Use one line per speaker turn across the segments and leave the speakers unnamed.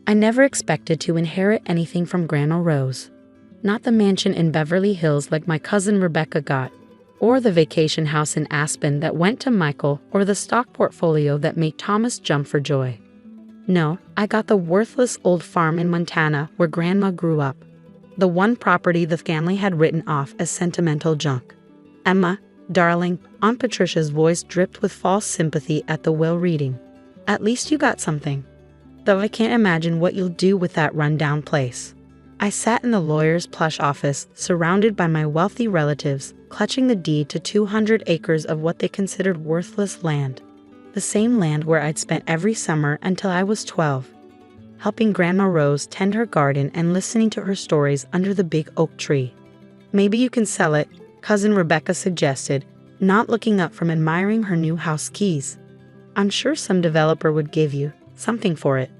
I never expected to inherit anything from Grandma Rose. Not the mansion in Beverly Hills like my cousin Rebecca got, or the vacation house in Aspen that went to Michael, or the stock portfolio that made Thomas jump for joy. No, I got the worthless old farm in Montana where Grandma grew up. The one property the family had written off as sentimental junk. Emma, darling, Aunt Patricia's voice dripped with false sympathy at the will reading. At least you got something. Though I can't imagine what you'll do with that rundown place. I sat in the lawyer's plush office, surrounded by my wealthy relatives, clutching the deed to 200 acres of what they considered worthless land. The same land where I'd spent every summer until I was 12. Helping Grandma Rose tend her garden and listening to her stories under the big oak tree. Maybe you can sell it, Cousin Rebecca suggested, not looking up from admiring her new house keys. I'm sure some developer would give you something for it.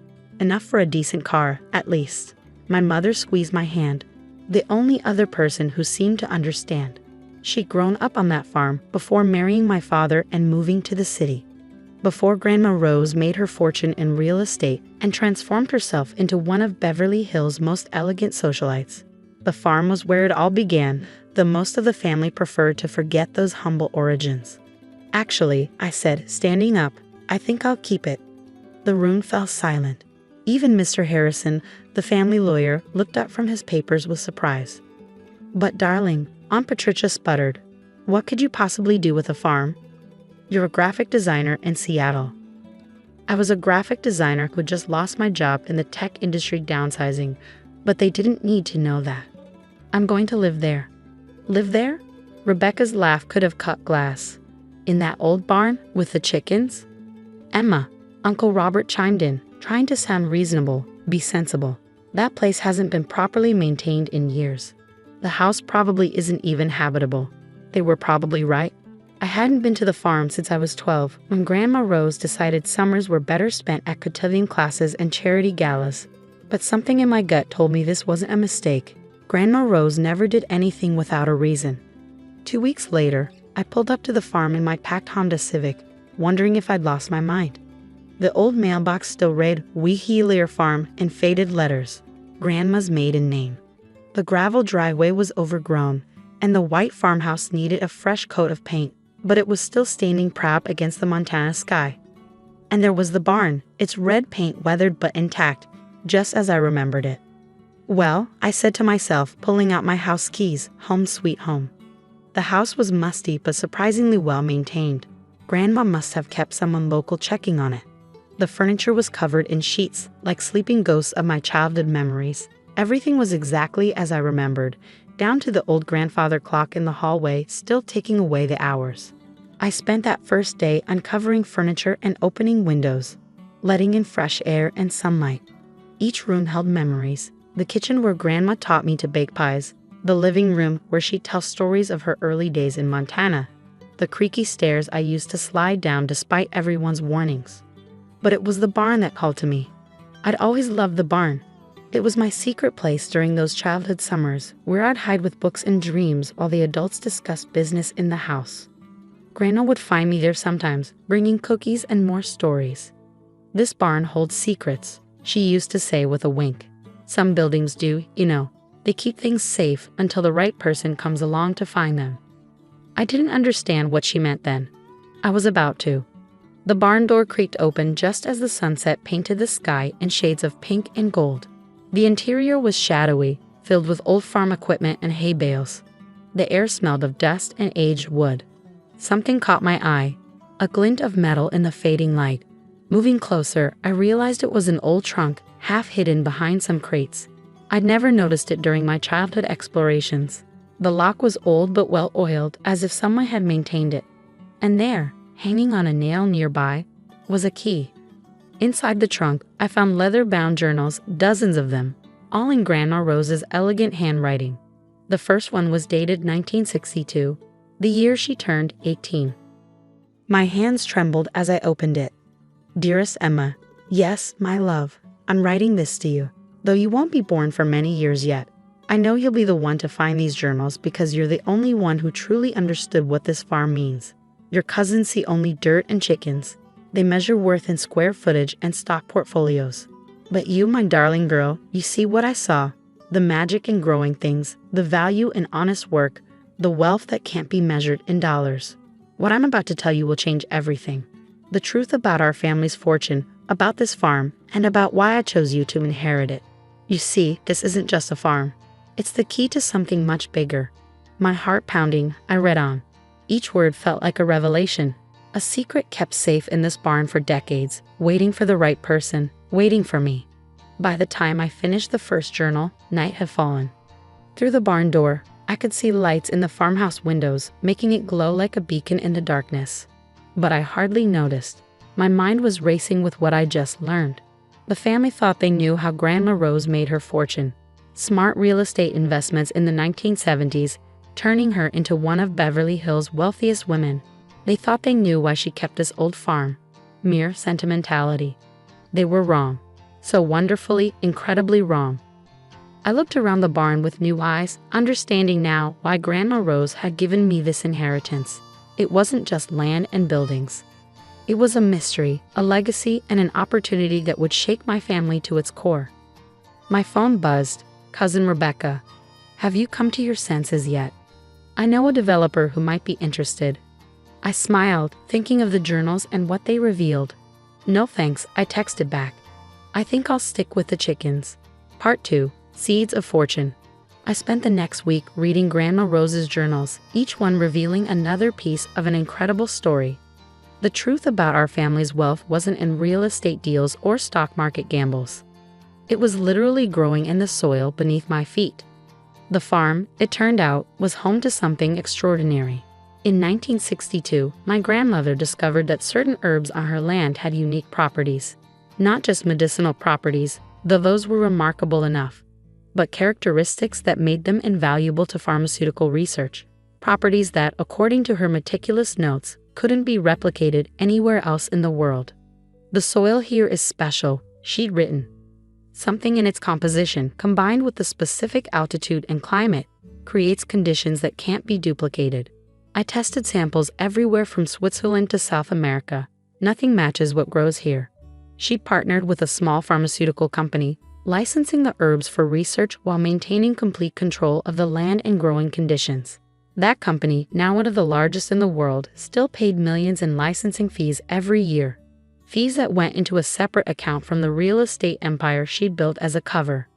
Enough for a decent car, at least. My mother squeezed my hand, the only other person who seemed to understand. She'd grown up on that farm before marrying my father and moving to the city. Before Grandma Rose made her fortune in real estate and transformed herself into one of Beverly Hills' most elegant socialites. The farm was where it all began, though most of the family preferred to forget those humble origins. Actually, I said, standing up, I think I'll keep it. The room fell silent. Even Mr. Harrison, the family lawyer, looked up from his papers with surprise. But darling, Aunt Patricia sputtered, what could you possibly do with a farm? You're a graphic designer in Seattle. I was a graphic designer who just lost my job in the tech industry downsizing, but they didn't need to know that. I'm going to live there. Live there? Rebecca's laugh could have cut glass. In that old barn with the chickens? Emma, Uncle Robert chimed in, trying to sound reasonable, be sensible. That place hasn't been properly maintained in years. The house probably isn't even habitable. They were probably right. I hadn't been to the farm since I was 12, when Grandma Rose decided summers were better spent at cotillion classes and charity galas. But something in my gut told me this wasn't a mistake. Grandma Rose never did anything without a reason. 2 weeks later, I pulled up to the farm in my packed Honda Civic, wondering if I'd lost my mind. The old mailbox still read Weehelier Farm in faded letters, Grandma's maiden name. The gravel driveway was overgrown, and the white farmhouse needed a fresh coat of paint, but it was still standing proud against the Montana sky. And there was the barn, its red paint weathered but intact, just as I remembered it. Well, I said to myself, pulling out my house keys, home sweet home. The house was musty but surprisingly well maintained. Grandma must have kept someone local checking on it. The furniture was covered in sheets, like sleeping ghosts of my childhood memories. Everything was exactly as I remembered, down to the old grandfather clock in the hallway still ticking away the hours. I spent that first day uncovering furniture and opening windows, letting in fresh air and sunlight. Each room held memories. The kitchen where Grandma taught me to bake pies, the living room where she'd tell stories of her early days in Montana, the creaky stairs I used to slide down despite everyone's warnings. But it was the barn that called to me. I'd always loved the barn. It was my secret place during those childhood summers where I'd hide with books and dreams while the adults discussed business in the house. Grandma would find me there sometimes, bringing cookies and more stories. This barn holds secrets, she used to say with a wink. Some buildings do, you know. They keep things safe until the right person comes along to find them. I didn't understand what she meant then. I was about to. The barn door creaked open just as the sunset painted the sky in shades of pink and gold. The interior was shadowy, filled with old farm equipment and hay bales. The air smelled of dust and aged wood. Something caught my eye, a glint of metal in the fading light. Moving closer, I realized it was an old trunk, half hidden behind some crates. I'd never noticed it during my childhood explorations. The lock was old but well-oiled, as if someone had maintained it. And there, hanging on a nail nearby, was a key. Inside the trunk, I found leather-bound journals, dozens of them, all in Grandma Rose's elegant handwriting. The first one was dated 1962, the year she turned 18. My hands trembled as I opened it. Dearest Emma, yes, my love, I'm writing this to you, though you won't be born for many years yet. I know you'll be the one to find these journals because you're the only one who truly understood what this farm means. Your cousins see only dirt and chickens. They measure worth in square footage and stock portfolios. But you, my darling girl, you see what I saw. The magic in growing things, the value in honest work, the wealth that can't be measured in dollars. What I'm about to tell you will change everything. The truth about our family's fortune, about this farm, and about why I chose you to inherit it. You see, this isn't just a farm. It's the key to something much bigger. My heart pounding, I read on. Each word felt like a revelation. A secret kept safe in this barn for decades, waiting for the right person, waiting for me. By the time I finished the first journal, night had fallen. Through the barn door, I could see lights in the farmhouse windows, making it glow like a beacon in the darkness. But I hardly noticed. My mind was racing with what I just learned. The family thought they knew how Grandma Rose made her fortune. Smart real estate investments in the 1970s, turning her into one of Beverly Hills' wealthiest women. They thought they knew why she kept this old farm. Mere sentimentality. They were wrong. So wonderfully, incredibly wrong. I looked around the barn with new eyes, understanding now why Grandma Rose had given me this inheritance. It wasn't just land and buildings. It was a mystery, a legacy, and an opportunity that would shake my family to its core. My phone buzzed. Cousin Rebecca, have you come to your senses yet? I know a developer who might be interested. I smiled, thinking of the journals and what they revealed. No thanks, I texted back. I think I'll stick with the chickens. Part 2, Seeds of Fortune. I spent the next week reading Grandma Rose's journals, each one revealing another piece of an incredible story. The truth about our family's wealth wasn't in real estate deals or stock market gambles. It was literally growing in the soil beneath my feet. The farm, it turned out, was home to something extraordinary. In 1962, my grandmother discovered that certain herbs on her land had unique properties. Not just medicinal properties, though those were remarkable enough, but characteristics that made them invaluable to pharmaceutical research. Properties that, according to her meticulous notes, couldn't be replicated anywhere else in the world. The soil here is special, she'd written. Something in its composition, combined with the specific altitude and climate, creates conditions that can't be duplicated. I tested samples everywhere from Switzerland to South America. Nothing matches what grows here. She partnered with a small pharmaceutical company, licensing the herbs for research while maintaining complete control of the land and growing conditions. That company, now one of the largest in the world, still paid millions in licensing fees every year. Fees that went into a separate account from the real estate empire she'd built as a cover.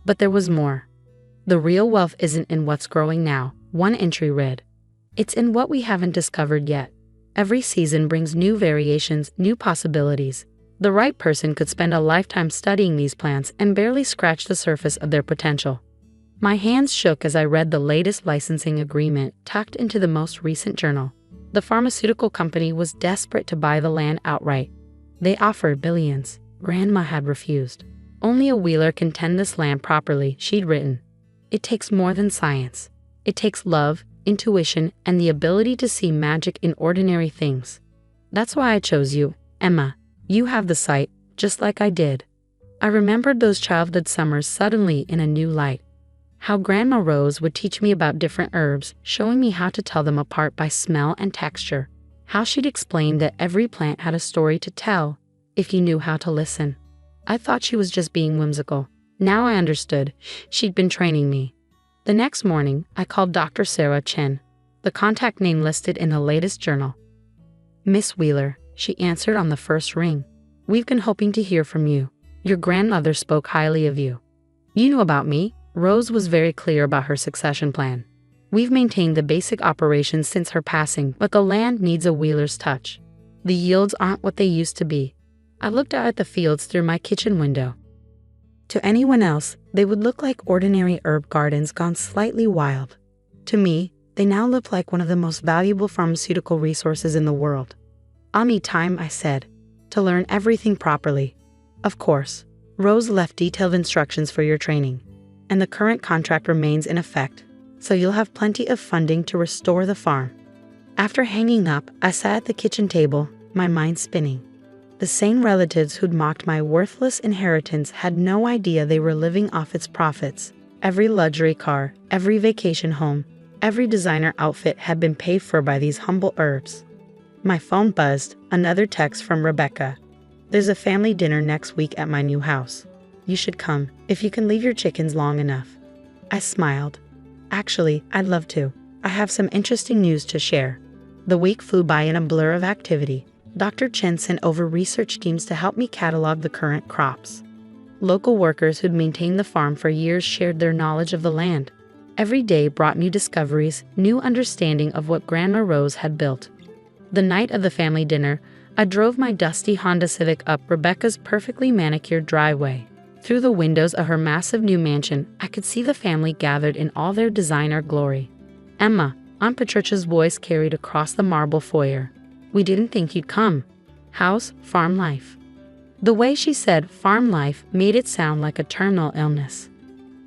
But there was more. The real wealth isn't in what's growing now, one entry read. It's in what we haven't discovered yet. Every season brings new variations, new possibilities. The right person could spend a lifetime studying these plants and barely scratch the surface of their potential. My hands shook as I read the latest licensing agreement tucked into the most recent journal. The pharmaceutical company was desperate to buy the land outright. They offered billions. Grandma had refused. Only a Wheeler can tend this land properly, she'd written. It takes more than science. It takes love, intuition, and the ability to see magic in ordinary things. That's why I chose you, Emma. You have the sight, just like I did. I remembered those childhood summers suddenly in a new light. How Grandma Rose would teach me about different herbs, showing me how to tell them apart by smell and texture. How she'd explain that every plant had a story to tell, if you knew how to listen. I thought she was just being whimsical. Now I understood. She'd been training me. The next morning, I called Dr. Sarah Chen, the contact name listed in the latest journal. Miss Wheeler, she answered on the first ring. We've been hoping to hear from you. Your grandmother spoke highly of you. You knew about me. Rose was very clear about her succession plan. We've maintained the basic operations since her passing, but the land needs a Wheeler's touch. The yields aren't what they used to be. I looked out at the fields through my kitchen window. To anyone else, they would look like ordinary herb gardens gone slightly wild. To me, they now look like one of the most valuable pharmaceutical resources in the world. I'll need time, I said, to learn everything properly. Of course, Rose left detailed instructions for your training, and the current contract remains in effect, so you'll have plenty of funding to restore the farm. After hanging up, I sat at the kitchen table, my mind spinning. The same relatives who'd mocked my worthless inheritance had no idea they were living off its profits. Every luxury car, every vacation home, every designer outfit had been paid for by these humble herbs. My phone buzzed, another text from Rebecca. There's a family dinner next week at my new house. You should come, if you can leave your chickens long enough. I smiled. Actually, I'd love to. I have some interesting news to share. The week flew by in a blur of activity. Dr. Chen sent over research teams to help me catalog the current crops. Local workers who'd maintained the farm for years shared their knowledge of the land. Every day brought new discoveries, new understanding of what Grandma Rose had built. The night of the family dinner, I drove my dusty Honda Civic up Rebecca's perfectly manicured driveway. Through the windows of her massive new mansion, I could see the family gathered in all their designer glory. Emma, Aunt Patricia's voice carried across the marble foyer. We didn't think you'd come. How's farm life? The way she said farm life made it sound like a terminal illness.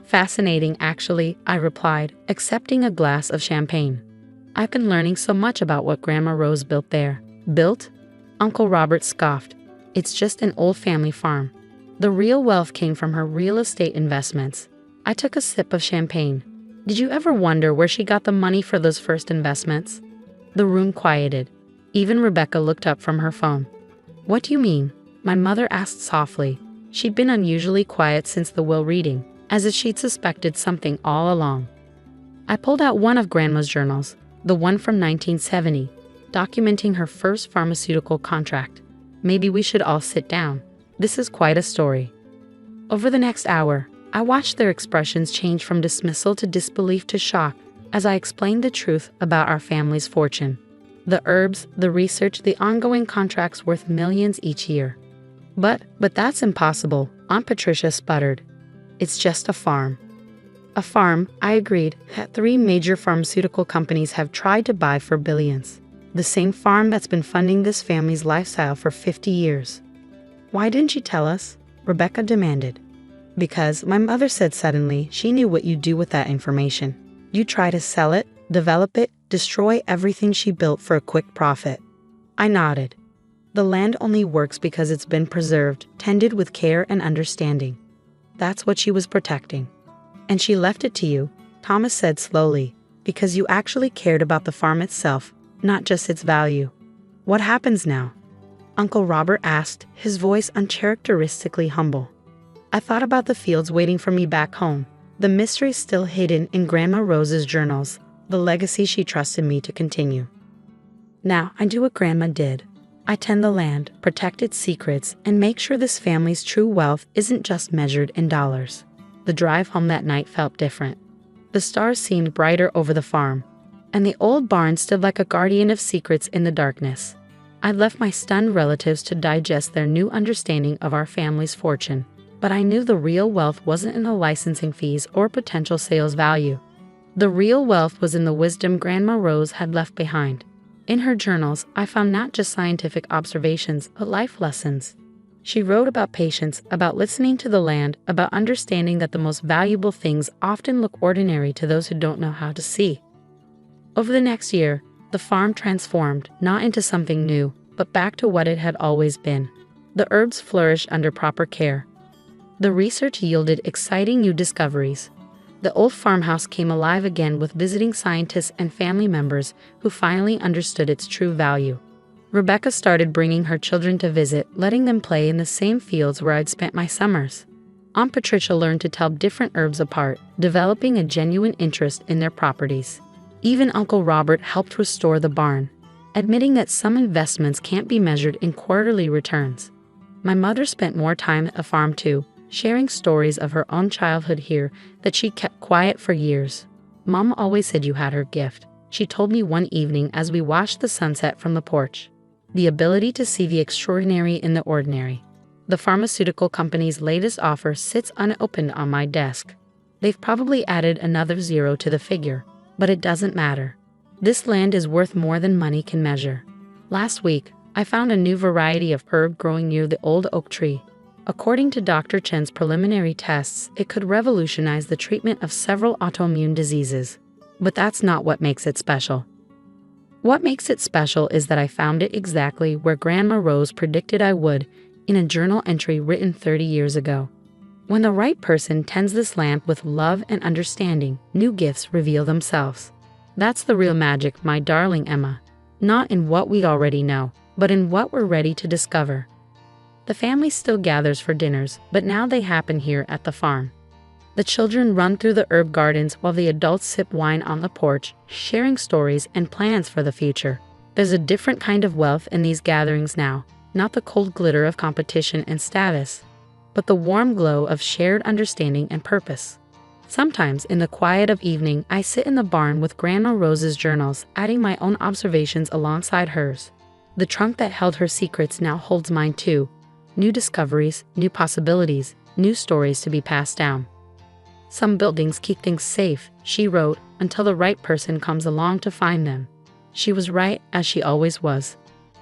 Fascinating, actually, I replied, accepting a glass of champagne. I've been learning so much about what Grandma Rose built there. Built? Uncle Robert scoffed. It's just an old family farm. The real wealth came from her real estate investments. I took a sip of champagne. Did you ever wonder where she got the money for those first investments? The room quieted. Even Rebecca looked up from her phone. What do you mean? My mother asked softly. She'd been unusually quiet since the will reading, as if she'd suspected something all along. I pulled out one of Grandma's journals, the one from 1970, documenting her first pharmaceutical contract. Maybe we should all sit down. This is quite a story. Over the next hour, I watched their expressions change from dismissal to disbelief to shock as I explained the truth about our family's fortune. The herbs, the research, the ongoing contracts worth millions each year. But that's impossible, Aunt Patricia sputtered. It's just a farm. A farm, I agreed, that 3 major pharmaceutical companies have tried to buy for billions. The same farm that's been funding this family's lifestyle for 50 years. Why didn't you tell us? Rebecca demanded. Because my mother said suddenly she knew what you'd do with that information. You try to sell it, develop it, destroy everything she built for a quick profit. I nodded. The land only works because it's been preserved, tended with care and understanding. That's what she was protecting. And she left it to you, Thomas said slowly, because you actually cared about the farm itself, not just its value. What happens now? Uncle Robert asked, his voice uncharacteristically humble. I thought about the fields waiting for me back home, the mystery still hidden in Grandma Rose's journals, the legacy she trusted me to continue. Now I do what Grandma did. I tend the land, protect its secrets, and make sure this family's true wealth isn't just measured in dollars. The drive home that night felt different. The stars seemed brighter over the farm, and the old barn stood like a guardian of secrets in the darkness. I left my stunned relatives to digest their new understanding of our family's fortune, but I knew the real wealth wasn't in the licensing fees or potential sales value. The real wealth was in the wisdom Grandma Rose had left behind. In her journals, I found not just scientific observations, but life lessons. She wrote about patience, about listening to the land, about understanding that the most valuable things often look ordinary to those who don't know how to see. Over the next year, the farm transformed, not into something new, but back to what it had always been. The herbs flourished under proper care. The research yielded exciting new discoveries. The old farmhouse came alive again with visiting scientists and family members who finally understood its true value. Rebecca started bringing her children to visit, letting them play in the same fields where I'd spent my summers. Aunt Patricia learned to tell different herbs apart, developing a genuine interest in their properties. Even Uncle Robert helped restore the barn, admitting that some investments can't be measured in quarterly returns. My mother spent more time at the farm too, sharing stories of her own childhood here that she kept quiet for years. Mom always said you had her gift, she told me one evening as we watched the sunset from the porch. The ability to see the extraordinary in the ordinary. The pharmaceutical company's latest offer sits unopened on my desk. They've probably added another 0 to the figure, but it doesn't matter. This land is worth more than money can measure. Last week, I found a new variety of herb growing near the old oak tree. According to Dr. Chen's preliminary tests, it could revolutionize the treatment of several autoimmune diseases. But that's not what makes it special. What makes it special is that I found it exactly where Grandma Rose predicted I would, in a journal entry written 30 years ago. When the right person tends this land with love and understanding, new gifts reveal themselves. That's the real magic, my darling Emma. Not in what we already know, but in what we're ready to discover. The family still gathers for dinners, but now they happen here at the farm. The children run through the herb gardens while the adults sip wine on the porch, sharing stories and plans for the future. There's a different kind of wealth in these gatherings now, not the cold glitter of competition and status, but the warm glow of shared understanding and purpose. Sometimes, in the quiet of evening, I sit in the barn with Grandma Rose's journals, adding my own observations alongside hers. The trunk that held her secrets now holds mine too. New discoveries, new possibilities, new stories to be passed down. Some buildings keep things safe, she wrote, until the right person comes along to find them. She was right, as she always was.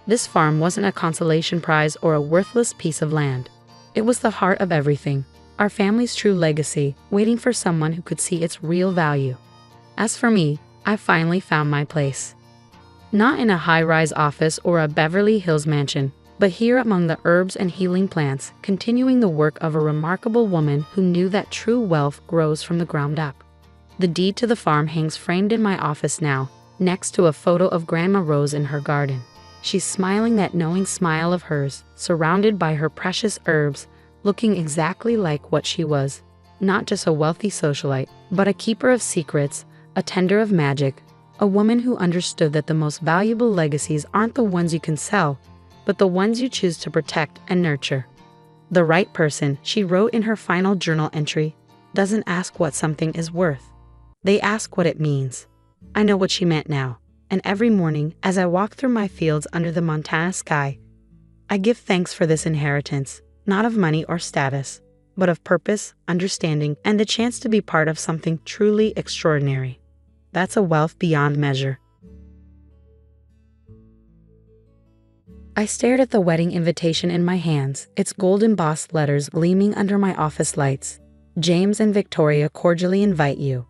This farm wasn't a consolation prize or a worthless piece of land. It was the heart of everything, our family's true legacy, waiting for someone who could see its real value. As for me, I finally found my place. Not in a high-rise office or a Beverly Hills mansion, but here among the herbs and healing plants, continuing the work of a remarkable woman who knew that true wealth grows from the ground up. The deed to the farm hangs framed in my office now, next to a photo of Grandma Rose in her garden. She's smiling that knowing smile of hers, surrounded by her precious herbs, looking exactly like what she was. Not just a wealthy socialite, but a keeper of secrets, a tender of magic, a woman who understood that the most valuable legacies aren't the ones you can sell, but the ones you choose to protect and nurture. The right person, she wrote in her final journal entry, doesn't ask what something is worth. They ask what it means. I know what she meant now, and every morning, as I walk through my fields under the Montana sky, I give thanks for this inheritance, not of money or status, but of purpose, understanding, and the chance to be part of something truly extraordinary. That's a wealth beyond measure. I stared at the wedding invitation in my hands, its gold embossed letters gleaming under my office lights. James and Victoria cordially invite you.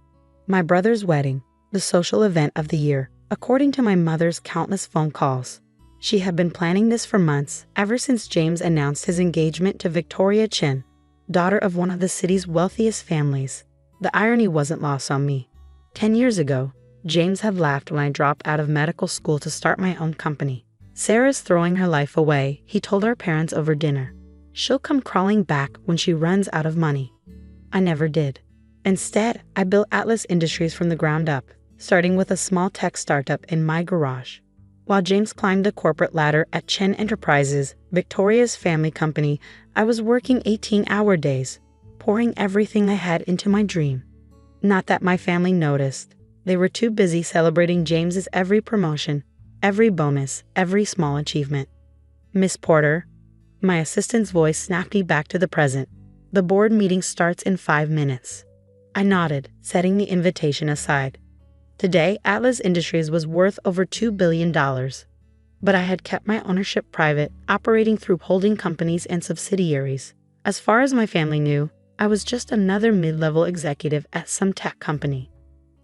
My brother's wedding, the social event of the year, according to my mother's countless phone calls. She had been planning this for months, ever since James announced his engagement to Victoria Chen, daughter of one of the city's wealthiest families. The irony wasn't lost on me. 10 years ago, James had laughed when I dropped out of medical school to start my own company. Sarah's throwing her life away, he told our parents over dinner. She'll come crawling back when she runs out of money. I never did. Instead, I built Atlas Industries from the ground up, starting with a small tech startup in my garage. While James climbed the corporate ladder at Chen Enterprises, Victoria's family company, I was working 18-hour days, pouring everything I had into my dream. Not that my family noticed. They were too busy celebrating James's every promotion, every bonus, every small achievement. Miss Porter, my assistant's voice snapped me back to the present. The board meeting starts in 5 minutes. I nodded, setting the invitation aside. Today, Atlas Industries was worth over $2 billion. But I had kept my ownership private, operating through holding companies and subsidiaries. As far as my family knew, I was just another mid-level executive at some tech company.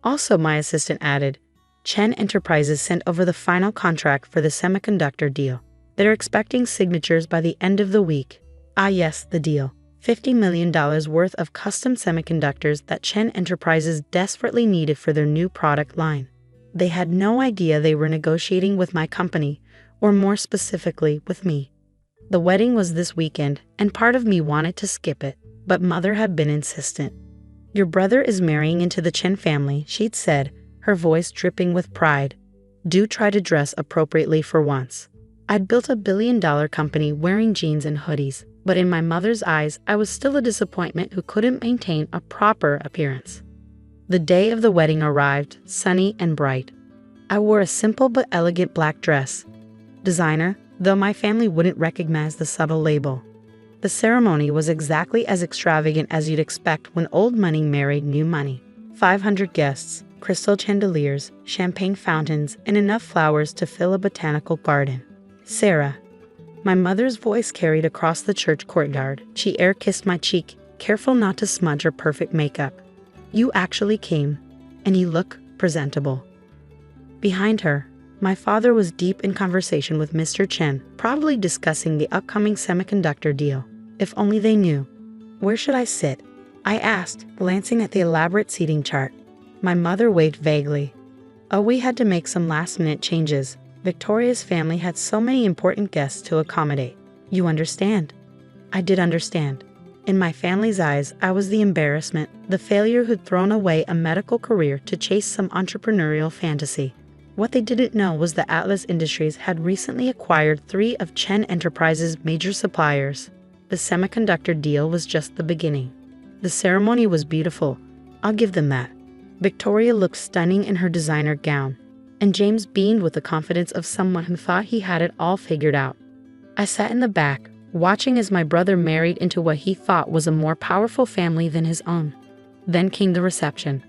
Also, my assistant added, Chen Enterprises sent over the final contract for the semiconductor deal. They're expecting signatures by the end of the week. Ah yes, the deal. $50 million worth of custom semiconductors that Chen Enterprises desperately needed for their new product line. They had no idea they were negotiating with my company, or more specifically, with me. The wedding was this weekend, and part of me wanted to skip it, but Mother had been insistent. Your brother is marrying into the Chen family, she'd said, her voice dripping with pride. Do try to dress appropriately for once. I'd built a billion-dollar company wearing jeans and hoodies, but in my mother's eyes, I was still a disappointment who couldn't maintain a proper appearance. The day of the wedding arrived, sunny and bright. I wore a simple but elegant black dress. Designer, though my family wouldn't recognize the subtle label. The ceremony was exactly as extravagant as you'd expect when old money married new money. 500 guests, crystal chandeliers, champagne fountains, and enough flowers to fill a botanical garden. Sarah. My mother's voice carried across the church courtyard. She air-kissed my cheek, careful not to smudge her perfect makeup. You actually came, and you look presentable. Behind her, my father was deep in conversation with Mr. Chen, probably discussing the upcoming semiconductor deal. If only they knew. Where should I sit? I asked, glancing at the elaborate seating chart. My mother waved vaguely. Oh, we had to make some last-minute changes. Victoria's family had so many important guests to accommodate. You understand. I did understand. In my family's eyes, I was the embarrassment, the failure who'd thrown away a medical career to chase some entrepreneurial fantasy. What they didn't know was that Atlas Industries had recently acquired 3 of Chen Enterprises' major suppliers. The semiconductor deal was just the beginning. The ceremony was beautiful, I'll give them that. Victoria looked stunning in her designer gown, and James beamed with the confidence of someone who thought he had it all figured out. I sat in the back, watching as my brother married into what he thought was a more powerful family than his own. Then came the reception.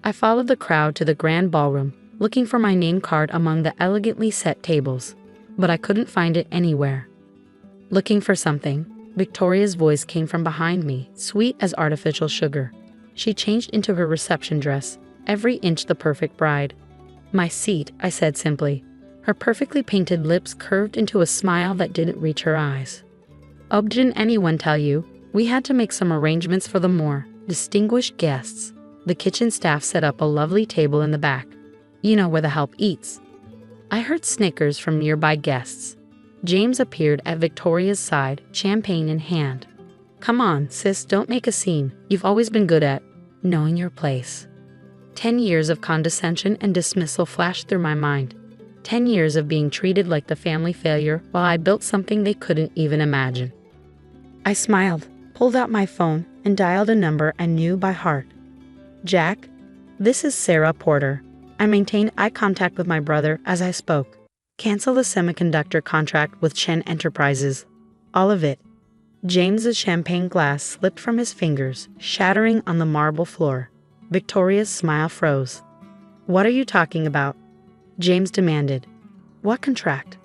I followed the crowd to the grand ballroom, looking for my name card among the elegantly set tables, but I couldn't find it anywhere. Looking for something, Victoria's voice came from behind me, sweet as artificial sugar. She changed into her reception dress, every inch the perfect bride. My seat, I said simply. Her perfectly painted lips curved into a smile that didn't reach her eyes. Oh, didn't anyone tell you? We had to make some arrangements for the more distinguished guests. The kitchen staff set up a lovely table in the back. You know where the help eats. I heard snickers from nearby guests. James appeared at Victoria's side, champagne in hand. Come on, sis, don't make a scene. You've always been good at knowing your place. 10 years of condescension and dismissal flashed through my mind. 10 years of being treated like the family failure while I built something they couldn't even imagine. I smiled, pulled out my phone, and dialed a number I knew by heart. Jack, this is Sarah Porter. I maintained eye contact with my brother as I spoke. Cancel the semiconductor contract with Chen Enterprises. All of it. James's champagne glass slipped from his fingers, shattering on the marble floor. Victoria's smile froze. What are you talking about? James demanded. What contract?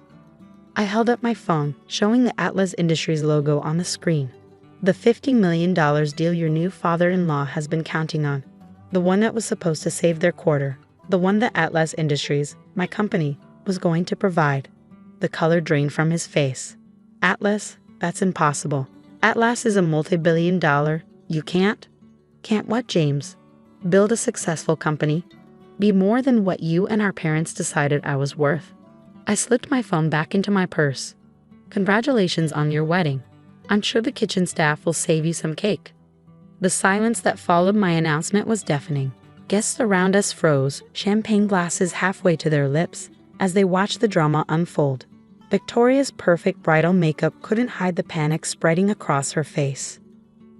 I held up my phone, showing the Atlas Industries logo on the screen. The $50 million deal your new father-in-law has been counting on. The one that was supposed to save their quarter. The one that Atlas Industries, my company, was going to provide. The color drained from his face. Atlas? That's impossible. Atlas is a multi-billion dollar. You can't? Can't what, James? Build a successful company? Be more than what you and our parents decided I was worth. I slipped my phone back into my purse. Congratulations on your wedding. I'm sure the kitchen staff will save you some cake. The silence that followed my announcement was deafening. Guests around us froze, champagne glasses halfway to their lips, as they watched the drama unfold. Victoria's perfect bridal makeup couldn't hide the panic spreading across her face.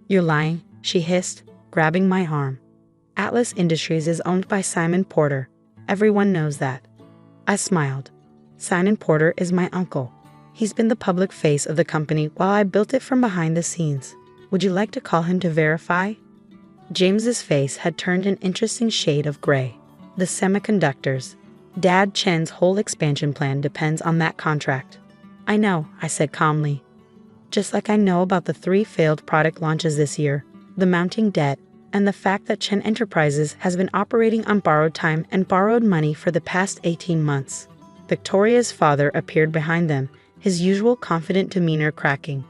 You're lying, she hissed, grabbing my arm. Atlas Industries is owned by Simon Porter. Everyone knows that. I smiled. Simon Porter is my uncle. He's been the public face of the company while I built it from behind the scenes. Would you like to call him to verify? James's face had turned an interesting shade of gray. The semiconductors. Dad Chen's whole expansion plan depends on that contract. I know, I said calmly. Just like I know about the 3 failed product launches this year, the mounting debt, and the fact that Chen Enterprises has been operating on borrowed time and borrowed money for the past 18 months. Victoria's father appeared behind them, his usual confident demeanor cracking.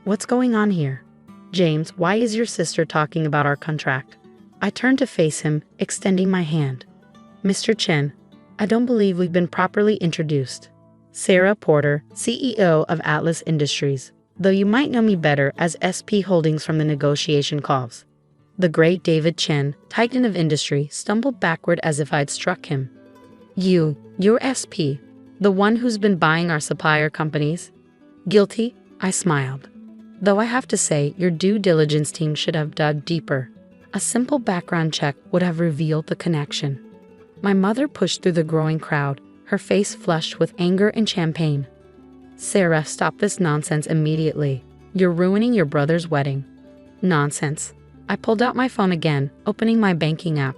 What's going on here? James, why is your sister talking about our contract? I turned to face him, extending my hand. Mr. Chen, I don't believe we've been properly introduced. Sarah Porter, CEO of Atlas Industries, though you might know me better as SP Holdings from the negotiation calls. The great David Chen, titan of industry, stumbled backward as if I'd struck him. You're SP, the one who's been buying our supplier companies? Guilty, I smiled. Though I have to say, your due diligence team should have dug deeper. A simple background check would have revealed the connection. My mother pushed through the growing crowd, her face flushed with anger and champagne. Sarah, stop this nonsense immediately. You're ruining your brother's wedding. Nonsense. I pulled out my phone again, opening my banking app.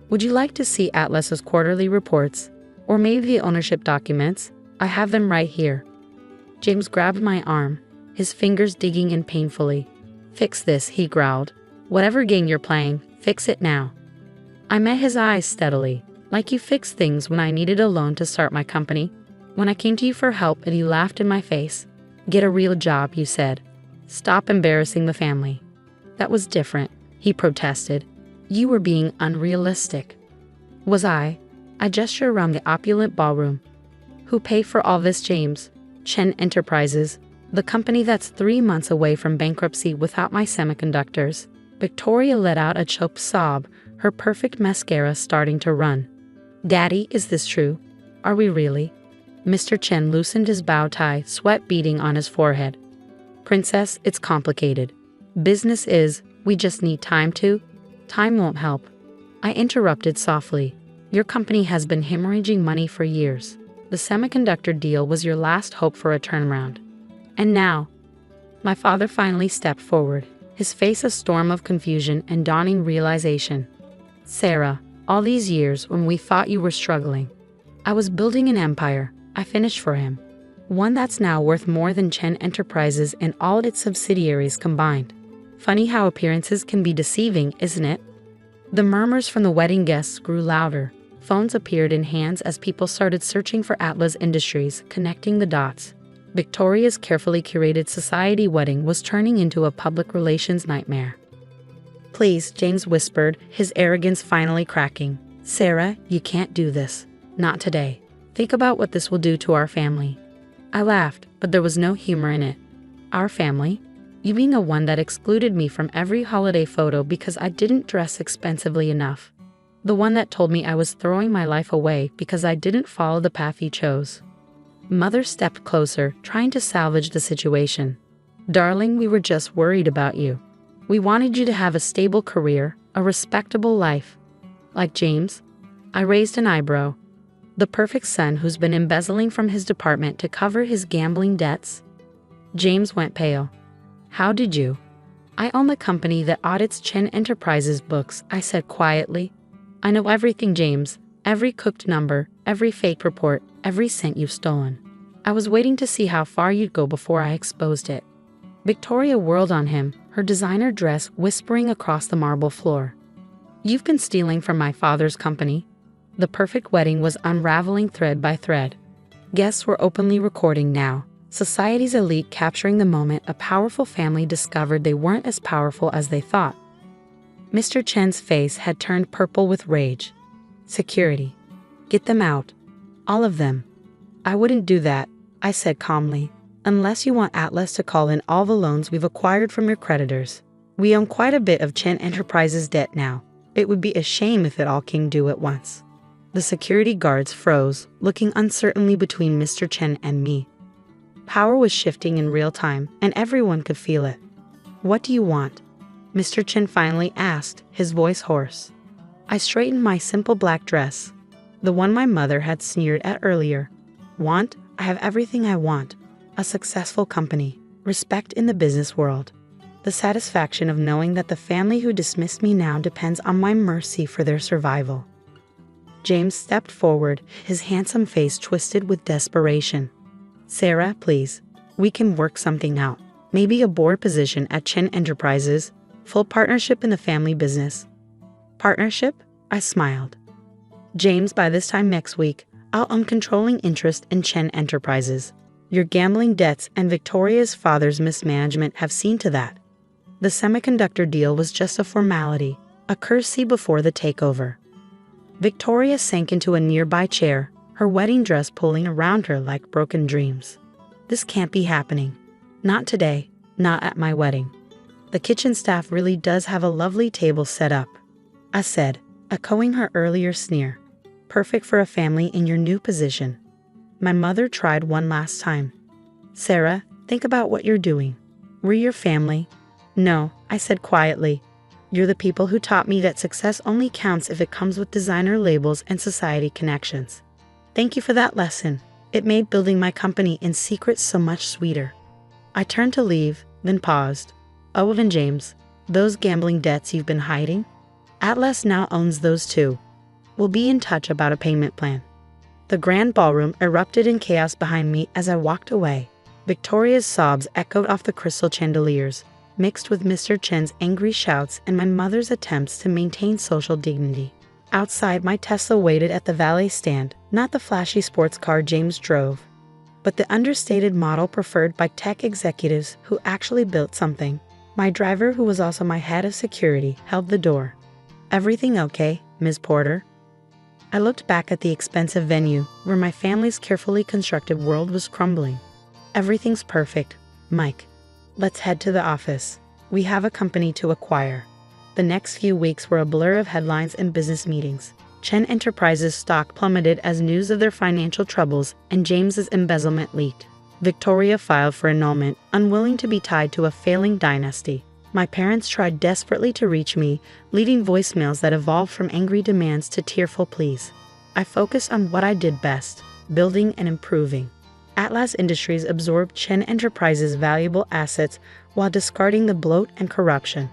Would you like to see Atlas's quarterly reports? Or maybe the ownership documents? I have them right here. James grabbed my arm, his fingers digging in painfully. Fix this, he growled. Whatever game you're playing, fix it now. I met his eyes steadily, like you fixed things when I needed a loan to start my company. When I came to you for help and you laughed in my face. Get a real job, you said. Stop embarrassing the family. That was different, he protested. You were being unrealistic. Was I? I gestured around the opulent ballroom. Who paid for all this, James? Chen Enterprises. The company that's 3 months away from bankruptcy without my semiconductors. Victoria let out a choked sob, her perfect mascara starting to run. Daddy, is this true? Are we really? Mr. Chen loosened his bow tie, sweat beading on his forehead. Princess, it's complicated. Business is, we just need time to. Time won't help. I interrupted softly. Your company has been hemorrhaging money for years. The semiconductor deal was your last hope for a turnaround. And now? My father finally stepped forward, his face a storm of confusion and dawning realization. Sarah, all these years when we thought you were struggling, I was building an empire. I finished for him. One that's now worth more than Chen Enterprises and all its subsidiaries combined. Funny how appearances can be deceiving, isn't it? The murmurs from the wedding guests grew louder. Phones appeared in hands as people started searching for Atlas Industries, connecting the dots. Victoria's carefully curated society wedding was turning into a public relations nightmare. Please, James whispered, his arrogance finally cracking. Sarah, you can't do this. Not today. Think about what this will do to our family. I laughed, but there was no humor in it. Our family? You mean the one that excluded me from every holiday photo because I didn't dress expensively enough? The one that told me I was throwing my life away because I didn't follow the path he chose? Mother stepped closer, trying to salvage the situation. Darling, we were just worried about you. We wanted you to have a stable career, a respectable life. Like James? I raised an eyebrow. The perfect son who's been embezzling from his department to cover his gambling debts? James went pale. How did you? I own the company that audits Chen Enterprises books, I said quietly. I know everything, James. Every cooked number, every fake report, every cent you've stolen. I was waiting to see how far you'd go before I exposed it. Victoria whirled on him, her designer dress whispering across the marble floor. You've been stealing from my father's company. The perfect wedding was unraveling thread by thread. Guests were openly recording now, society's elite capturing the moment a powerful family discovered they weren't as powerful as they thought. Mr. Chen's face had turned purple with rage. Security. Get them out. All of them. I wouldn't do that, I said calmly, unless you want Atlas to call in all the loans we've acquired from your creditors. We own quite a bit of Chen Enterprises debt now. It would be a shame if it all came due at once. The security guards froze, looking uncertainly between Mr. Chen and me. Power was shifting in real time, and everyone could feel it. What do you want? Mr. Chen finally asked, his voice hoarse. I straightened my simple black dress, the one my mother had sneered at earlier. Want? I have everything I want. A successful company, respect in the business world, the satisfaction of knowing that the family who dismissed me now depends on my mercy for their survival. James stepped forward, his handsome face twisted with desperation. Sarah, please. We can work something out. Maybe a board position at Chen Enterprises, full partnership in the family business. Partnership? I smiled. James, by this time next week, I'll own controlling interest in Chen Enterprises. Your gambling debts and Victoria's father's mismanagement have seen to that. The semiconductor deal was just a formality, a courtesy before the takeover. Victoria sank into a nearby chair, her wedding dress pulling around her like broken dreams. This can't be happening. Not today, not at my wedding. The kitchen staff really does have a lovely table set up, I said, echoing her earlier sneer. Perfect for a family in your new position. My mother tried one last time. Sarah, think about what you're doing. We're your family. No, I said quietly. You're the people who taught me that success only counts if it comes with designer labels and society connections. Thank you for that lesson. It made building my company in secret so much sweeter. I turned to leave, then paused. Oh, and James, those gambling debts you've been hiding? Atlas now owns those too. We'll be in touch about a payment plan. The grand ballroom erupted in chaos behind me as I walked away. Victoria's sobs echoed off the crystal chandeliers, mixed with Mr. Chen's angry shouts and my mother's attempts to maintain social dignity. Outside, my Tesla waited at the valet stand, not the flashy sports car James drove, but the understated model preferred by tech executives who actually built something. My driver, who was also my head of security, held the door. Everything okay, Ms. Porter? I looked back at the expensive venue, where my family's carefully constructed world was crumbling. Everything's perfect. Mike, let's head to the office. We have a company to acquire. The next few weeks were a blur of headlines and business meetings. Chen Enterprises' stock plummeted as news of their financial troubles and James's embezzlement leaked. Victoria filed for annulment, unwilling to be tied to a failing dynasty. My parents tried desperately to reach me, leaving voicemails that evolved from angry demands to tearful pleas. I focused on what I did best, building and improving. Atlas Industries absorbed Chen Enterprises' valuable assets while discarding the bloat and corruption.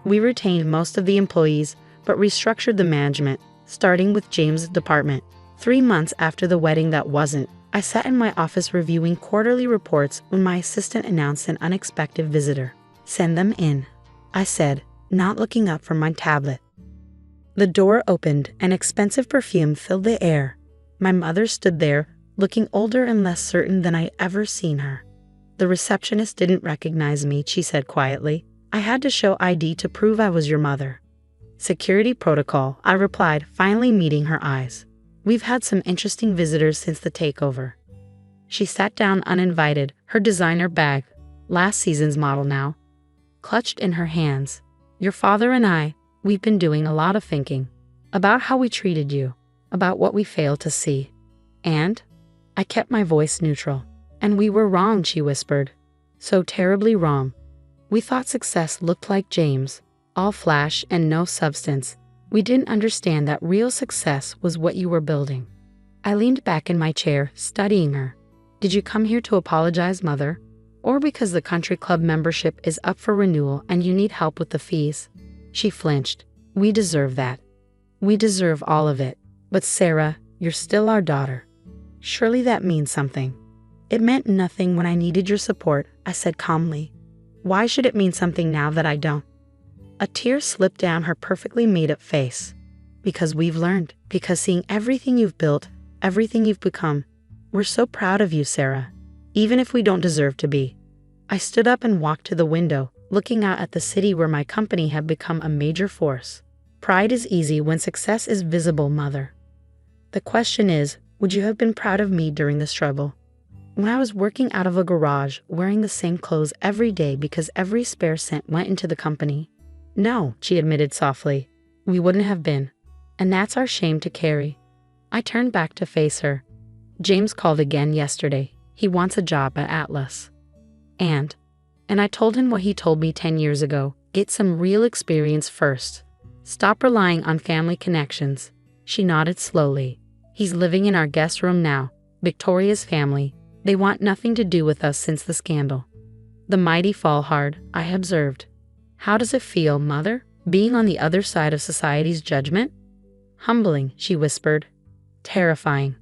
We retained most of the employees, but restructured the management, starting with James' department. 3 months after the wedding that wasn't, I sat in my office reviewing quarterly reports when my assistant announced an unexpected visitor. "Send them in," I said, not looking up from my tablet. The door opened and expensive perfume filled the air. My mother stood there, looking older and less certain than I'd ever seen her. "The receptionist didn't recognize me," she said quietly. "I had to show ID to prove I was your mother." "Security protocol," I replied, finally meeting her eyes. "We've had some interesting visitors since the takeover." She sat down uninvited, her designer bag, last season's model now, clutched in her hands. "Your father and we've been doing a lot of thinking. About how we treated you, about what we failed to see. And?" I kept my voice neutral. "And we were wrong," she whispered. "So terribly wrong. We thought success looked like James, all flash and no substance. We didn't understand that real success was what you were building." I leaned back in my chair, studying her. "Did you come here to apologize, Mother? Or because the country club membership is up for renewal and you need help with the fees?" She flinched. "We deserve that. We deserve all of it. But Sarah, you're still our daughter. Surely that means something." "It meant nothing when I needed your support," I said calmly. "Why should it mean something now that I don't?" A tear slipped down her perfectly made-up face. "Because we've learned. Because seeing everything you've built, everything you've become. We're so proud of you, Sarah. Even if we don't deserve to be." I stood up and walked to the window, looking out at the city where my company had become a major force. "Pride is easy when success is visible, Mother. The question is, would you have been proud of me during the struggle? When I was working out of a garage, wearing the same clothes every day because every spare cent went into the company?" "No," she admitted softly. "We wouldn't have been. And that's our shame to carry." I turned back to face her. "James called again yesterday. He wants a job at Atlas. And I told him what he told me 10 years ago. Get some real experience first. Stop relying on family connections." She nodded slowly. "He's living in our guest room now. Victoria's family. They want nothing to do with us since the scandal." "The mighty fall hard," I observed. "How does it feel, Mother, being on the other side of society's judgment?" "Humbling," she whispered. "Terrifying.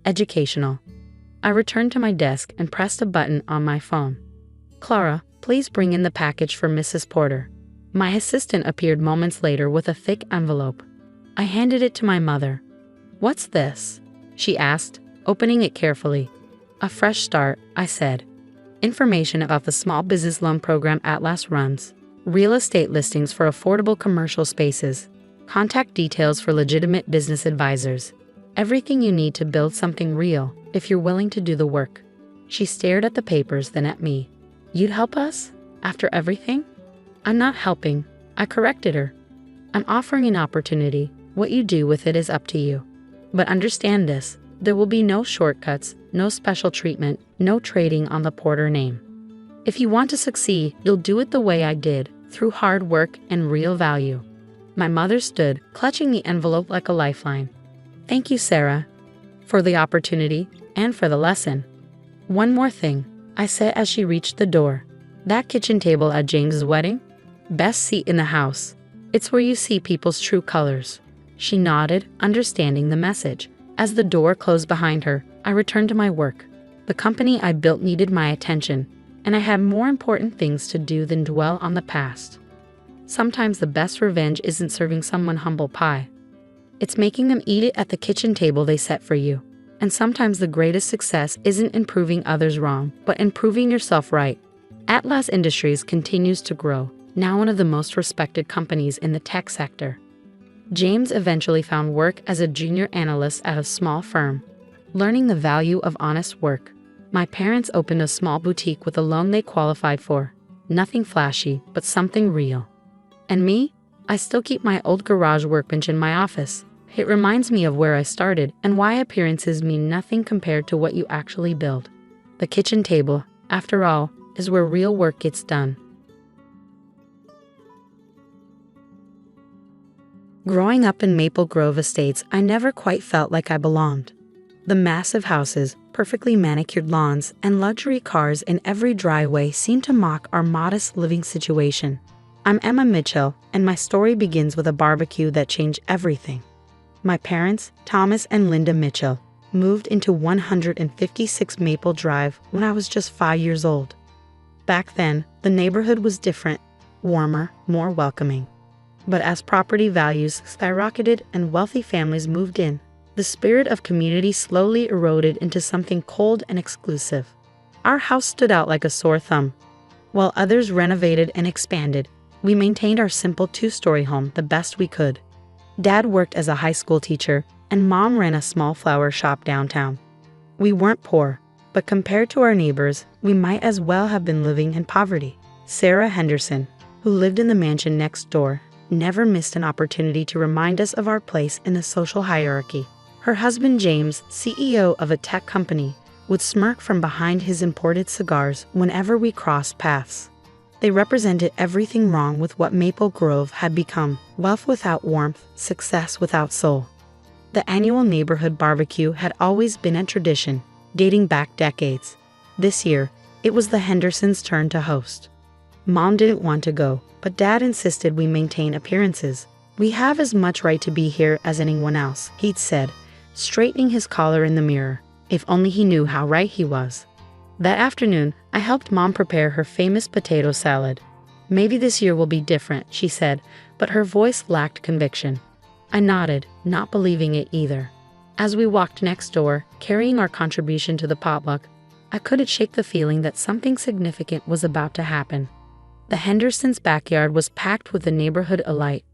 Educational." I returned to my desk and pressed a button on my phone. "Clara, please bring in the package for Mrs. Porter." My assistant appeared moments later with a thick envelope. I handed it to my mother. "What's this?" she asked, opening it carefully. "A fresh start," I said. "Information about the small business loan program Atlas runs. Real estate listings for affordable commercial spaces. Contact details for legitimate business advisors. Everything you need to build something real, if you're willing to do the work." She stared at the papers, then at me. "You'd help us? After everything?" "I'm not helping," I corrected her. "I'm offering an opportunity. What you do with it is up to you. But understand this, there will be no shortcuts, no special treatment, no trading on the Porter name. If you want to succeed, you'll do it the way I did, through hard work and real value." My mother stood, clutching the envelope like a lifeline. "Thank you, Sarah, for the opportunity and for the lesson." "One more thing," I said as she reached the door. "That kitchen table at James's wedding? Best seat in the house. It's where you see people's true colors." She nodded, understanding the message. As the door closed behind her, I returned to my work. The company I built needed my attention, and I had more important things to do than dwell on the past. Sometimes the best revenge isn't serving someone humble pie. It's making them eat it at the kitchen table they set for you. And sometimes the greatest success isn't in proving others wrong, but in proving yourself right. Atlas Industries continues to grow, now one of the most respected companies in the tech sector. James eventually found work as a junior analyst at a small firm, learning the value of honest work. My parents opened a small boutique with a loan they qualified for. Nothing flashy, but something real. And me? I still keep my old garage workbench in my office. It reminds me of where I started and why appearances mean nothing compared to what you actually build. The kitchen table, after all, is where real work gets done. Growing up in Maple Grove Estates, I never quite felt like I belonged. The massive houses, perfectly manicured lawns, and luxury cars in every driveway seemed to mock our modest living situation. I'm Emma Mitchell, and my story begins with a barbecue that changed everything. My parents, Thomas and Linda Mitchell, moved into 156 Maple Drive when I was just 5 years old. Back then, the neighborhood was different, warmer, more welcoming. But as property values skyrocketed and wealthy families moved in, the spirit of community slowly eroded into something cold and exclusive. Our house stood out like a sore thumb. While others renovated and expanded, we maintained our simple 2-story home the best we could. Dad worked as a high school teacher, and Mom ran a small flower shop downtown. We weren't poor, but compared to our neighbors, we might as well have been living in poverty. Sarah Henderson, who lived in the mansion next door, never missed an opportunity to remind us of our place in the social hierarchy. Her husband James, CEO of a tech company, would smirk from behind his imported cigars whenever we crossed paths. They represented everything wrong with what Maple Grove had become: wealth without warmth, success without soul. The annual neighborhood barbecue had always been a tradition, dating back decades. This year, it was the Hendersons' turn to host. Mom didn't want to go, but Dad insisted we maintain appearances. "We have as much right to be here as anyone else," he'd said, straightening his collar in the mirror. If only he knew how right he was. That afternoon, I helped Mom prepare her famous potato salad. "Maybe this year will be different," she said, but her voice lacked conviction. I nodded, not believing it either. As we walked next door, carrying our contribution to the potluck, I couldn't shake the feeling that something significant was about to happen. The Hendersons' backyard was packed with the neighborhood alight.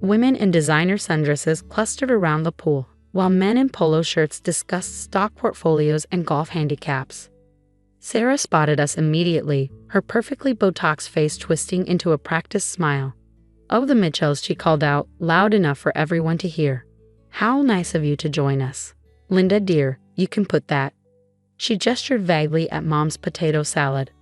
Women in designer sundresses clustered around the pool, while men in polo shirts discussed stock portfolios and golf handicaps. Sarah spotted us immediately, her perfectly Botox face twisting into a practiced smile. "Oh, the Mitchells," she called out, loud enough for everyone to hear. "How nice of you to join us. Linda, dear, you can put that." She gestured vaguely at Mom's potato salad.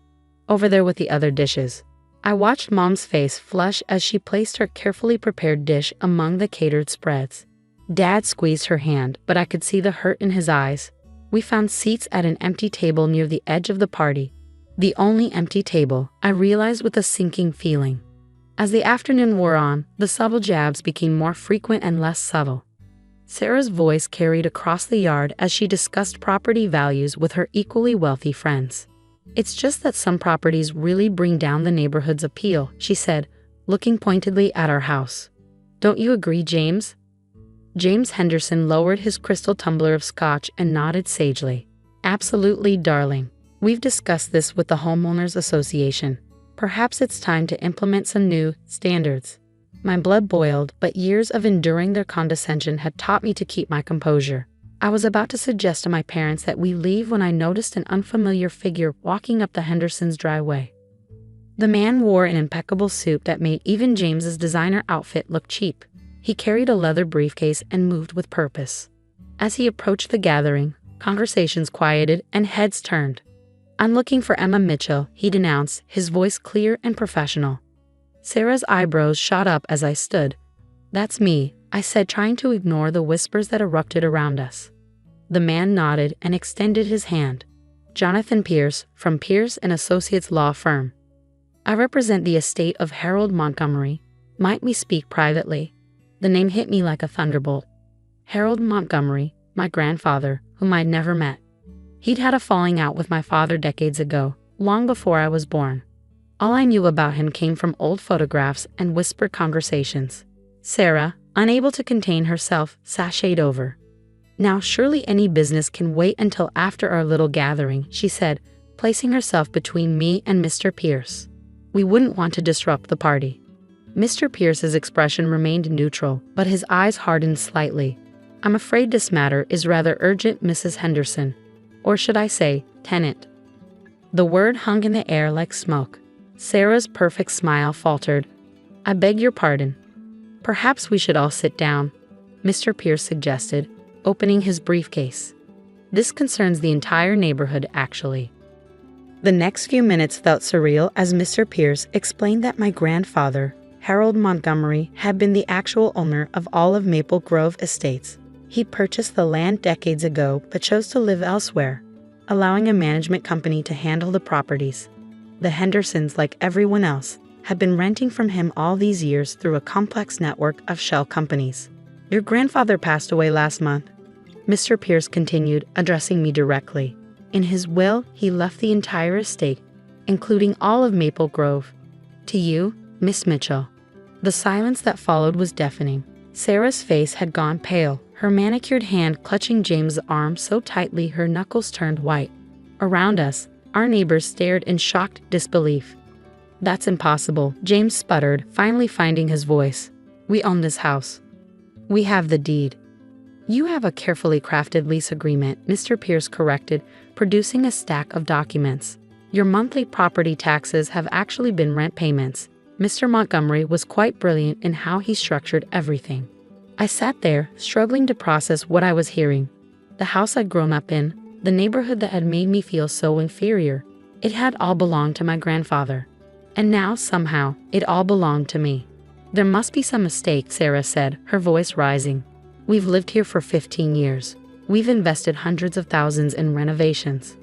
"Over there with the other dishes." I watched Mom's face flush as she placed her carefully prepared dish among the catered spreads. Dad squeezed her hand, but I could see the hurt in his eyes. We found seats at an empty table near the edge of the party. The only empty table, I realized with a sinking feeling. As the afternoon wore on, the subtle jabs became more frequent and less subtle. Sarah's voice carried across the yard as she discussed property values with her equally wealthy friends. "It's just that some properties really bring down the neighborhood's appeal," she said, looking pointedly at our house. "Don't you agree, James?" James Henderson lowered his crystal tumbler of scotch and nodded sagely. "Absolutely, darling. We've discussed this with the Homeowners Association. Perhaps it's time to implement some new standards." My blood boiled, but years of enduring their condescension had taught me to keep my composure. I was about to suggest to my parents that we leave when I noticed an unfamiliar figure walking up the Hendersons' driveway. The man wore an impeccable suit that made even James's designer outfit look cheap. He carried a leather briefcase and moved with purpose. As he approached the gathering, conversations quieted and heads turned. "I'm looking for Emma Mitchell," he announced, his voice clear and professional. Sarah's eyebrows shot up as I stood. "That's me," I said, trying to ignore the whispers that erupted around us. The man nodded and extended his hand. "Jonathan Pierce, from Pierce & Associates Law Firm. I represent the estate of Harold Montgomery. Might we speak privately?" The name hit me like a thunderbolt. Harold Montgomery, my grandfather, whom I'd never met. He'd had a falling out with my father decades ago, long before I was born. All I knew about him came from old photographs and whispered conversations. Sarah, unable to contain herself, sashayed over. "Now surely any business can wait until after our little gathering," she said, placing herself between me and Mr. Pierce. We wouldn't want to disrupt the party. Mr. Pierce's expression remained neutral, but his eyes hardened slightly. "I'm afraid this matter is rather urgent, Mrs. Henderson. Or should I say, tenant. The word hung in the air like smoke. Sarah's perfect smile faltered. I beg your pardon. Perhaps we should all sit down, Mr. Pierce suggested, opening his briefcase. This concerns the entire neighborhood, actually. The next few minutes felt surreal as Mr. Pierce explained that my grandfather, Harold Montgomery, had been the actual owner of all of Maple Grove Estates. He purchased the land decades ago but chose to live elsewhere, allowing a management company to handle the properties. The Hendersons, like everyone else, had been renting from him all these years through a complex network of shell companies. Your grandfather passed away last month, Mr. Pierce continued, addressing me directly. In his will, he left the entire estate, including all of Maple Grove, to you, Miss Mitchell. The silence that followed was deafening. Sarah's face had gone pale, her manicured hand clutching James' arm so tightly her knuckles turned white. Around us, our neighbors stared in shocked disbelief. That's impossible, James sputtered, finally finding his voice. We own this house. We have the deed. You have a carefully crafted lease agreement, Mr. Pierce corrected, producing a stack of documents. Your monthly property taxes have actually been rent payments. Mr. Montgomery was quite brilliant in how he structured everything. I sat there, struggling to process what I was hearing. The house I'd grown up in, the neighborhood that had made me feel so inferior, it had all belonged to my grandfather. And now, somehow, it all belonged to me. There must be some mistake, Sarah said, her voice rising. We've lived here for 15 years. We've invested hundreds of thousands in renovations,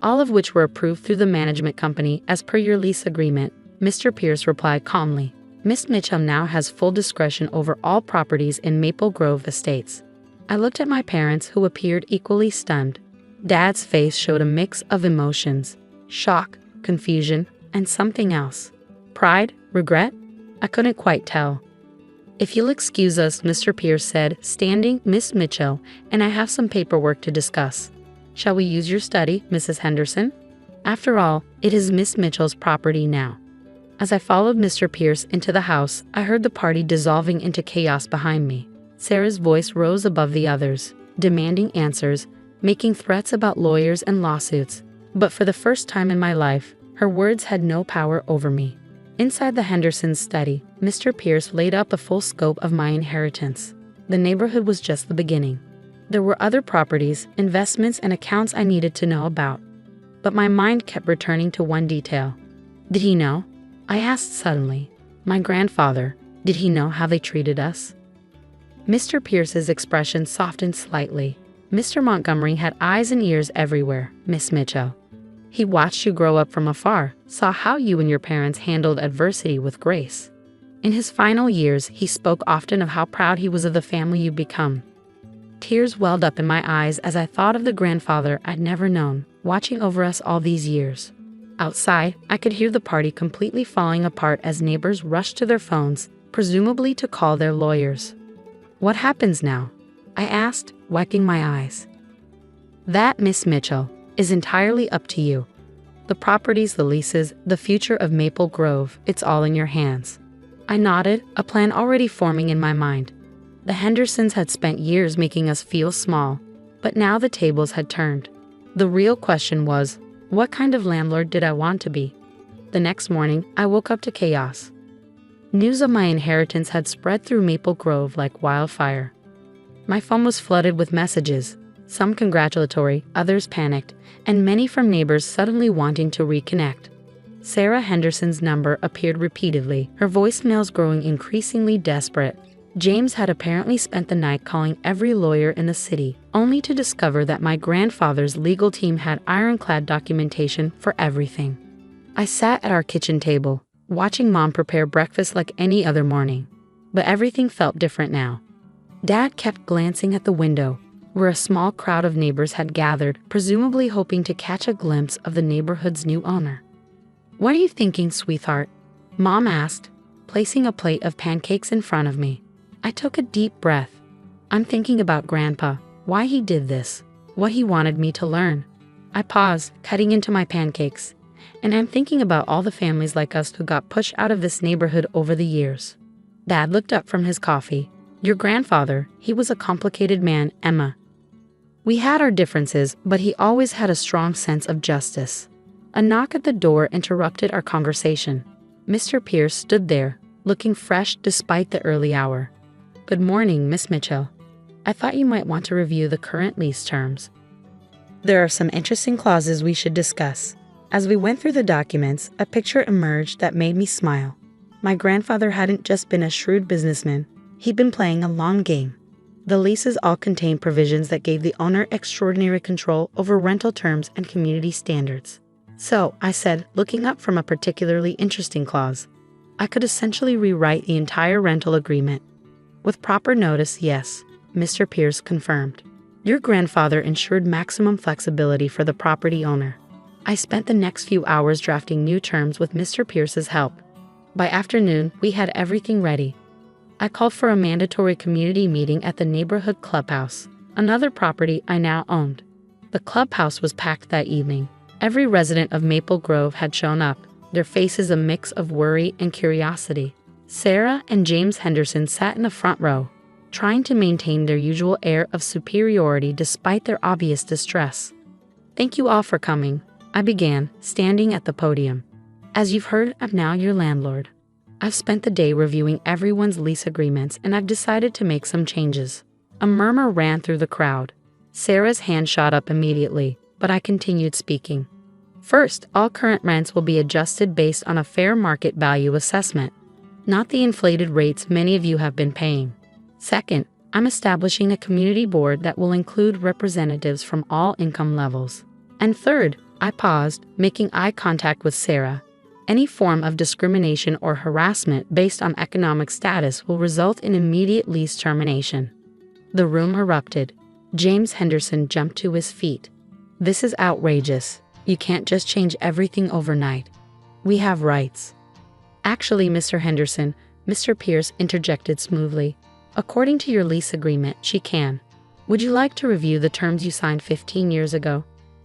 all of which were approved through the management company as per your lease agreement, Mr. Pierce replied calmly. Miss Mitchell now has full discretion over all properties in Maple Grove Estates. I looked at my parents, who appeared equally stunned. Dad's face showed a mix of emotions: shock, confusion, and something else. Pride? Regret? I couldn't quite tell. If you'll excuse us, Mr. Pierce said, standing, Miss Mitchell, and I have some paperwork to discuss. Shall we use your study, Mrs. Henderson? After all, it is Miss Mitchell's property now. As I followed Mr. Pierce into the house, I heard the party dissolving into chaos behind me. Sarah's voice rose above the others, demanding answers, making threats about lawyers and lawsuits. But for the first time in my life, her words had no power over me. Inside the Hendersons' study, Mr. Pierce laid out the full scope of my inheritance. The neighborhood was just the beginning. There were other properties, investments, and accounts I needed to know about. But my mind kept returning to one detail. Did he know? I asked suddenly. My grandfather, did he know how they treated us? Mr. Pierce's expression softened slightly. Mr. Montgomery had eyes and ears everywhere, Miss Mitchell. He watched you grow up from afar, saw how you and your parents handled adversity with grace. In his final years, he spoke often of how proud he was of the family you'd become. Tears welled up in my eyes as I thought of the grandfather I'd never known, watching over us all these years. Outside, I could hear the party completely falling apart as neighbors rushed to their phones, presumably to call their lawyers. What happens now? I asked, wiping my eyes. That, Miss Mitchell, is entirely up to you. The properties, the leases, the future of Maple Grove, it's all in your hands. I nodded, a plan already forming in my mind. The Hendersons had spent years making us feel small, but now the tables had turned. The real question was, what kind of landlord did I want to be? The next morning, I woke up to chaos. News of my inheritance had spread through Maple Grove like wildfire. My phone was flooded with messages, some congratulatory, others panicked, and many from neighbors suddenly wanting to reconnect. Sarah Henderson's number appeared repeatedly, her voicemails growing increasingly desperate. James had apparently spent the night calling every lawyer in the city, only to discover that my grandfather's legal team had ironclad documentation for everything. I sat at our kitchen table, watching Mom prepare breakfast like any other morning. But everything felt different now. Dad kept glancing at the window, where a small crowd of neighbors had gathered, presumably hoping to catch a glimpse of the neighborhood's new owner. What are you thinking, sweetheart? Mom asked, placing a plate of pancakes in front of me. I took a deep breath. I'm thinking about Grandpa, why he did this, what he wanted me to learn. I paused, cutting into my pancakes, and I'm thinking about all the families like us who got pushed out of this neighborhood over the years. Dad looked up from his coffee. Your grandfather, he was a complicated man, Emma. We had our differences, but he always had a strong sense of justice. A knock at the door interrupted our conversation. Mr. Pierce stood there, looking fresh despite the early hour. "Good morning, Miss Mitchell. I thought you might want to review the current lease terms. There are some interesting clauses we should discuss." As we went through the documents, a picture emerged that made me smile. My grandfather hadn't just been a shrewd businessman, he'd been playing a long game. The leases all contained provisions that gave the owner extraordinary control over rental terms and community standards. "So," I said, looking up from a particularly interesting clause, "I could essentially rewrite the entire rental agreement." "With proper notice, yes," Mr. Pierce confirmed. "Your grandfather ensured maximum flexibility for the property owner." I spent the next few hours drafting new terms with Mr. Pierce's help. By afternoon, we had everything ready. I called for a mandatory community meeting at the neighborhood clubhouse, another property I now owned. The clubhouse was packed that evening. Every resident of Maple Grove had shown up, their faces a mix of worry and curiosity. Sarah and James Henderson sat in the front row, trying to maintain their usual air of superiority despite their obvious distress. "Thank you all for coming," I began, standing at the podium. "As you've heard, I'm now your landlord. I've spent the day reviewing everyone's lease agreements and I've decided to make some changes." A murmur ran through the crowd. Sarah's hand shot up immediately, but I continued speaking. "First, all current rents will be adjusted based on a fair market value assessment, not the inflated rates many of you have been paying. Second, I'm establishing a community board that will include representatives from all income levels. And third," I paused, making eye contact with Sarah, "any form of discrimination or harassment based on economic status will result in immediate lease termination." The room erupted. James Henderson jumped to his feet. "This is outrageous. You can't just change everything overnight. We have rights." "Actually, Mr. Henderson," Mr. Pierce interjected smoothly, "according to your lease agreement, she can. Would you like to review the terms you signed 15 years ago?"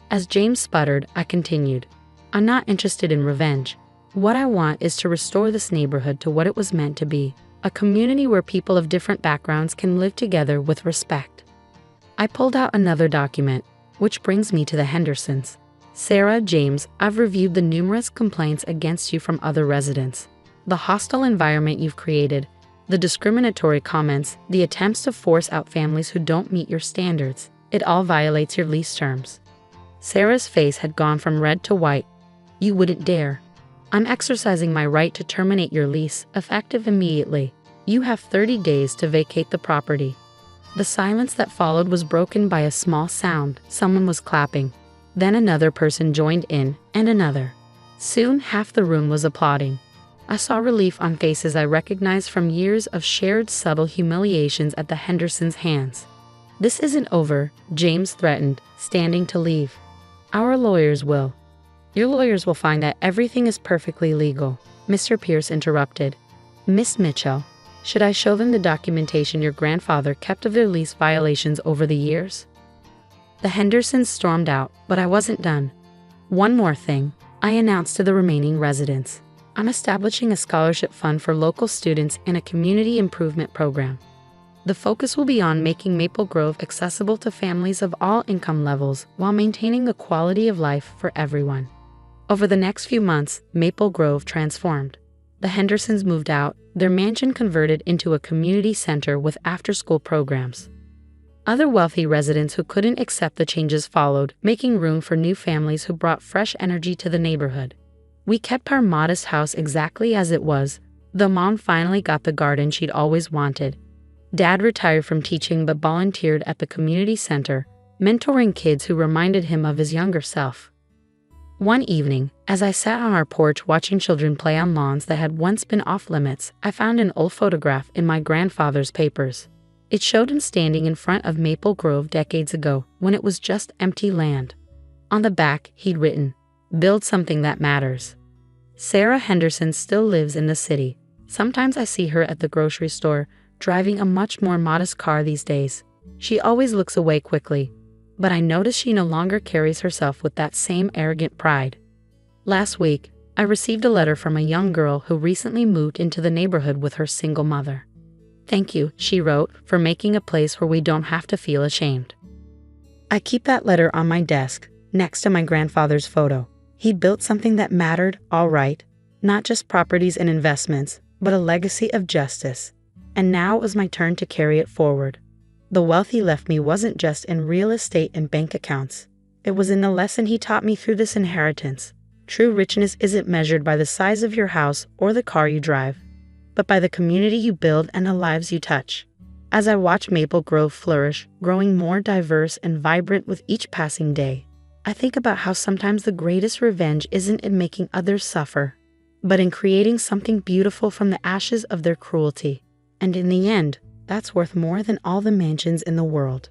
As James sputtered, I continued, "I'm not interested in revenge. What I want is to restore this neighborhood to what it was meant to be, a community where people of different backgrounds can live together with respect." I pulled out another document, which brings me to the Hendersons. "Sarah, James, I've reviewed the numerous complaints against you from other residents. The hostile environment you've created, the discriminatory comments, the attempts to force out families who don't meet your standards, it all violates your lease terms." Sarah's face had gone from red to white. "You wouldn't dare. I'm exercising my right to terminate your lease, effective immediately. You have 30 days to vacate the property." The silence that followed was broken by a small sound. Someone was clapping. Then another person joined in, and another. Soon half the room was applauding. I saw relief on faces I recognized from years of shared subtle humiliations at the Hendersons' hands. "This isn't over," James threatened, standing to leave. "Our lawyers will." "Your lawyers will find that everything is perfectly legal," Mr. Pierce interrupted. "Miss Mitchell, should I show them the documentation your grandfather kept of their lease violations over the years?" The Hendersons stormed out, but I wasn't done. "One more thing," I announced to the remaining residents. "I'm establishing a scholarship fund for local students and a community improvement program. The focus will be on making Maple Grove accessible to families of all income levels while maintaining a quality of life for everyone." Over the next few months, Maple Grove transformed. The Hendersons moved out, their mansion converted into a community center with after-school programs. Other wealthy residents who couldn't accept the changes followed, making room for new families who brought fresh energy to the neighborhood. We kept our modest house exactly as it was, though Mom finally got the garden she'd always wanted. Dad retired from teaching but volunteered at the community center, mentoring kids who reminded him of his younger self. One evening, as I sat on our porch watching children play on lawns that had once been off-limits, I found an old photograph in my grandfather's papers. It showed him standing in front of Maple Grove decades ago, when it was just empty land. On the back, he'd written, "Build something that matters." Sarah Henderson still lives in the city. Sometimes I see her at the grocery store, driving a much more modest car these days. She always looks away quickly, but I notice she no longer carries herself with that same arrogant pride. Last week, I received a letter from a young girl who recently moved into the neighborhood with her single mother. "Thank you," she wrote, "for making a place where we don't have to feel ashamed." I keep that letter on my desk, next to my grandfather's photo. He built something that mattered, all right. Not just properties and investments, but a legacy of justice. And now it was my turn to carry it forward. The wealth he left me wasn't just in real estate and bank accounts. It was in the lesson he taught me through this inheritance. True richness isn't measured by the size of your house or the car you drive, but by the community you build and the lives you touch. As I watch Maple Grove flourish, growing more diverse and vibrant with each passing day, I think about how sometimes the greatest revenge isn't in making others suffer, but in creating something beautiful from the ashes of their cruelty. And in the end, that's worth more than all the mansions in the world.